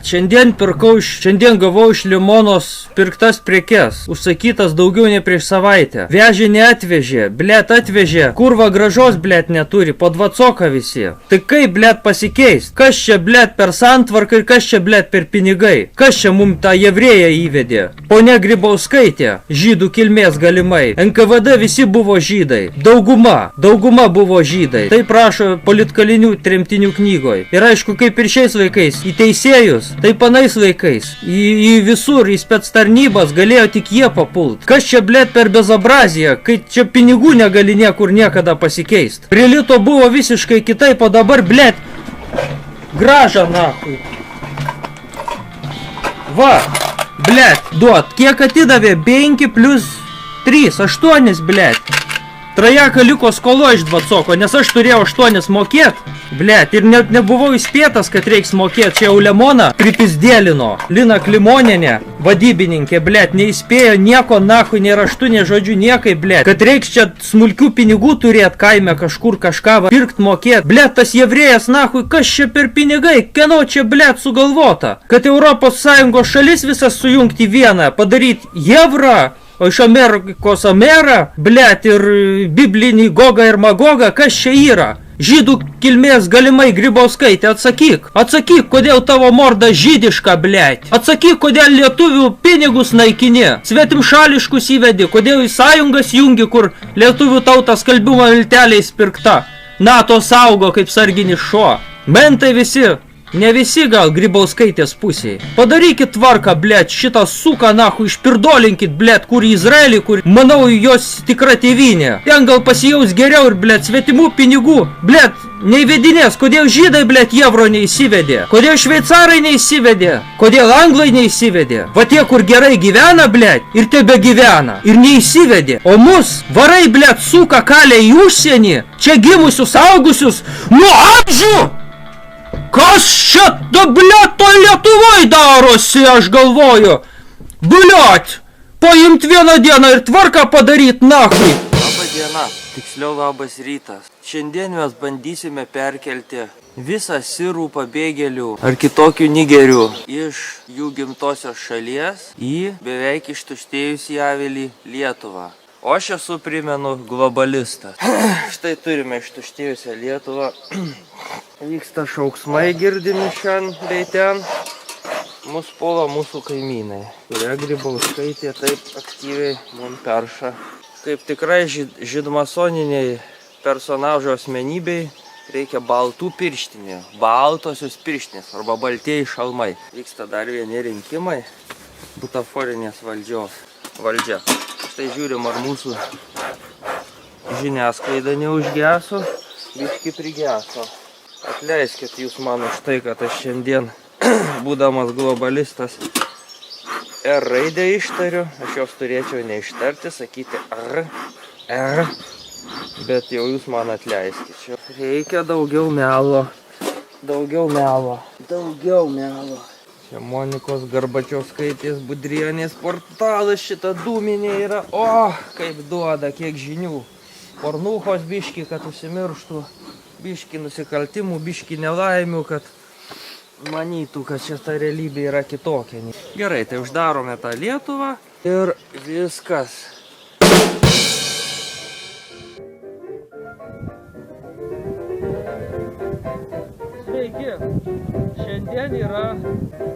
šiandien gavau iš Limonos pirktas prekes, užsakytas daugiau ne prieš savaitę. Vežė neatvežė, blėt atvežė, kurva gražos blėt neturi, po dvacoką visi. Tai kaip blėt pasikeist? Kas čia blėt per santvarką ir kas čia blėt per pinigai? Kas čia mum tą jevrėją įvedė? Ponia Grybauskaitė, žydų kilmės galimai. NKVD visi buvo žydai. Dauguma buvo žydai. Tai prašo politkalinių tremtinių knygoj. Ir aišku, kaip ir šiais laikais, į teisėjus, tai panais laikais, į visur, į spec tarnybas galėjo tik jie papult. Kas čia blėt per bezabraziją, kai čia pinigų negali niekur niekada pasikeist. Prie lito buvo visiškai kitaip, o dabar blėt graža nahui. Va, blėt, duot, kiek atidavė? 5 plus 3, 8, blėt. Trajaka liko skolo iš dvacoko, nes aš turėjau 8 mokėt. Blėt, ir net nebuvau įspėtas, kad reiks mokėt. Čia jau Lemona pripizdėlino. Lina Klimonienė, vadybininkė, blėt, neįspėjo nieko, nahui, nei raštu, nei žodžiu, niekai, blėt. Kad reiks čia smulkių pinigų turėt kaime kažkur kažką pirkt mokėt. Blėt, tas jevrėjas, nahui, kas čia per pinigai? Kieno čia, blėt, sugalvota? Kad ES šalis visas sujungti vieną, padaryti Jevrą. O iš Amerikos Amerą, blėt, ir biblinį Gogą ir Magogą, kas čia yra? Žydų kilmės galimai Grybauskaitė, atsakyk. Atsakyk, kodėl tavo morda žydiška, blėt. Atsakyk, kodėl lietuvių pinigus naikini. Svetimšališkus įvedi, kodėl į sąjungas jungi, kur lietuvių tauta skalbimo vilteliais pirkta. NATO saugo kaip sarginis šuo. Mentai visi. Ne visi gal Grybauskaitės pusėje. Padarykit tvarką, blėt, šitą suką nahu išpirdolinkit, blėt, kur į Izraelį, kur, manau, jos tikra tėvynė. Ten gal pasijaus geriau ir, blėt, svetimų pinigų. Blėt, neįvedinės, kodėl žydai, blėt, Jevro neįsivedė? Kodėl šveicarai neįsivedė? Kodėl anglai neįsivedė? Va tie, kur gerai gyvena, blėt, ir tebe gyvena. Ir neįsivedė. O mus varai, blėt, suką kalė į užsienį, čia gimusius, augusius, nuo amžių! Kas čia, da, blėt, toj Lietuvoj darosi, aš galvoju. Blėt, paimt vieną dieną ir tvarką padaryt, nahui. Labą dieną, tiksliau labas rytas. Šiandien mes bandysime perkelti visą sirų pabėgėlių ar kitokių nigerių iš jų gimtosios šalies į beveik ištuštėjusį avilį Lietuvą. O aš esu, primenu, globalistas. Štai turime ištuštėjusią Lietuvą. Vyksta šauksmai girdimi šiandien bei ten. Mus puola mūsų kaimynai, kurie Grybauskaitė taip aktyviai mums perša. Kaip tikrai žydmasoniniai personažo asmenybei reikia baltų pirštinių, baltosios pirštinės arba baltieji šalmai. Vyksta dar vieni rinkimai butaforinės valdžia. Štai žiūrim, ar mūsų žiniasklaida neužgeso, biški prigeso. Atleiskit jūs man už tai, kad aš šiandien, būdamas globalistas, R raidę ištariu. Aš jos turėčiau neištarti, sakyti R, bet jau jūs man atleiskit. Reikia daugiau melo. Čia Monikos Garbačiauskaitės Budrienės portalas, šita dūminė yra, kaip duoda, kiek žinių. Pornuhos biški, kad užsimirštų, biški nusikaltimų, biški nelaimių, kad manytų, kad šita realybė yra kitokia. Gerai, tai uždarome tą Lietuvą ir viskas. Sveiki! Šiandien yra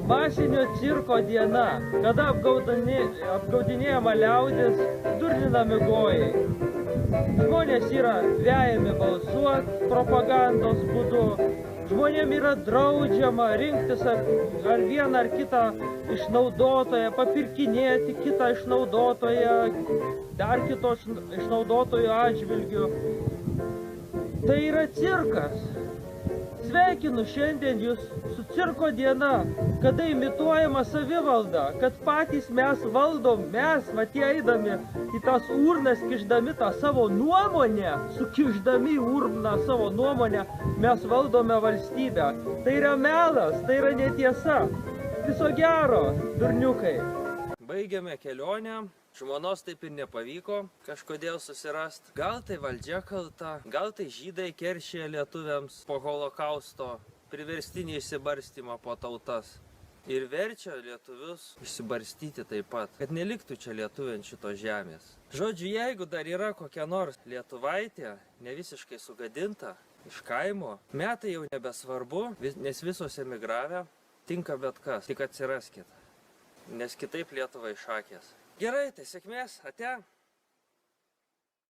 masinio cirko diena, kada apgaudinėjama liaudis, durninami gojai. Žmonės yra vejami balsuot propagandos būdu. Žmonėm yra draudžiama rinktis ar vieną ar kitą išnaudotoją, papirkinėti kitą išnaudotoją, dar kito išnaudotojo atžvilgiu. Tai yra cirkas. Sveikinu šiandien jūs su cirko diena, kada imituojama savivalda, kad patys mes valdom, mes, tie eidami į tas urnas, kišdami tą savo nuomonę, sukišdami į urną savo nuomonę, mes valdome valstybę. Tai yra melas, tai yra netiesa. Viso gero, durniukai. Baigiame kelionę. Žmonos taip ir nepavyko kažkodėl susirast. Gal tai valdžia kalta, gal tai žydai keršė lietuviams po holokausto priverstinį išsibarstymą po tautas. Ir verčia lietuvius išsibarstyti taip pat, kad neliktų čia lietuvių ant šitos žemės. Žodžiu, jeigu dar yra kokia nors lietuvaitė, ne visiškai sugadinta, iš kaimo, metai jau nebesvarbu, nes visos emigravę, tinka bet kas, tik atsiraskit, nes kitaip Lietuvai šakės. Gerai, tai sėkmės, ate.